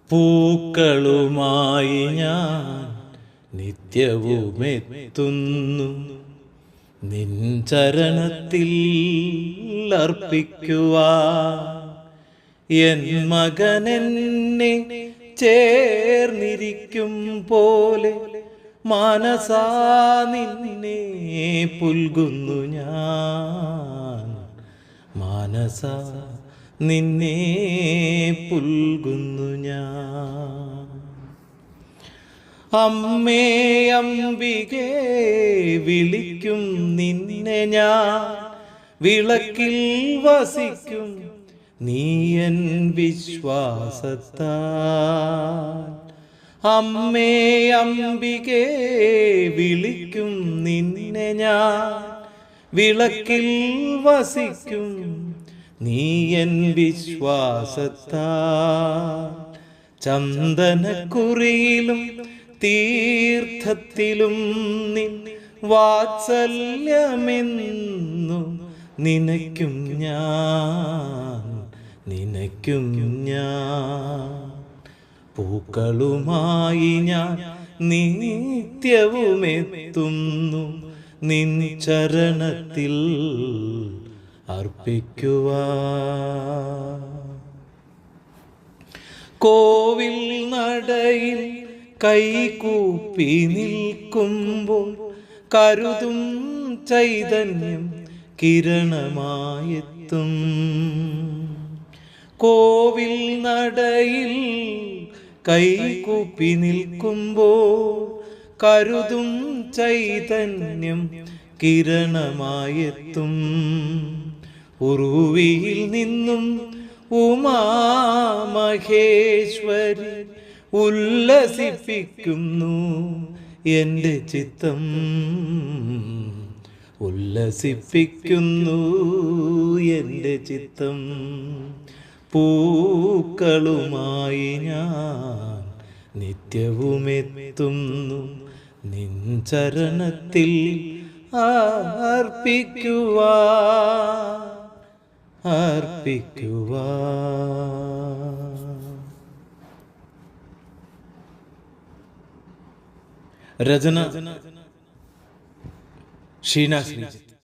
പൂക്കളുമായി ഞാൻ നിത്യവുമെത്തുന്നു, നിൻ ചരണത്തിൽ അർപ്പിക്കുവാൻ. എൻ മകനെന്നെ ചേർന്നിരിക്കും പോലെ മനസാ നിന്നെ പുൽകുന്നു ഞാൻ, മനസാ നിന്നെ പുൽകുന്നു ഞാൻ. അമ്മേ അംബികേ വിളിക്കും നിന്നെ ഞാൻ, വിളക്കിൽ വസിക്കും നീയൻ വിശ്വാസത്താൽ. അമ്മേ അംബികേ വിളിക്കും നിന്നെ ഞാൻ, വിളക്കിൽ വസിക്കും നീയൻ വിശ്വാസത്താൽ. ചന്ദനക്കുറിയിലും തീർത്ഥത്തിലും നിൻ വാത്സല്യമെന്നു നിനയ്ക്കും ഞാൻ, നിനയ്ക്കും ഞാൻ. പൂക്കളുമായി ഞാൻ നിത്യവുമെത്തുന്നു, നിൻ ചരണത്തിൽ അർപ്പിക്കുവാൻ. കോവിൽ നടയിൽ കൈകൂപ്പി നിൽക്കുമ്പോൾ കരുതും ചൈതന്യം കിരണമായെത്തും. കോവിൽ നടയിൽ കൈകൂപ്പി നിൽക്കുമ്പോൾ കരുതും ചൈതന്യം കിരണമായെത്തും. ഉറുവിയിൽ നിന്നും ഉമാമഹേശ്വരി ഉല്ലസിപ്പിക്കുന്നു എൻ്റെ ചിത്തം, ഉല്ലസിപ്പിക്കുന്നു എൻ്റെ ചിത്തം. പൂക്കളുമായി ഞാൻ നിത്യവുമെത്തുന്നു, നിൻ ചരണത്തിൽ അർപ്പിക്കുവാൻ, അർപ്പിക്കുവാൻ. രചന ഷീന ശ്രീജിത്ത്.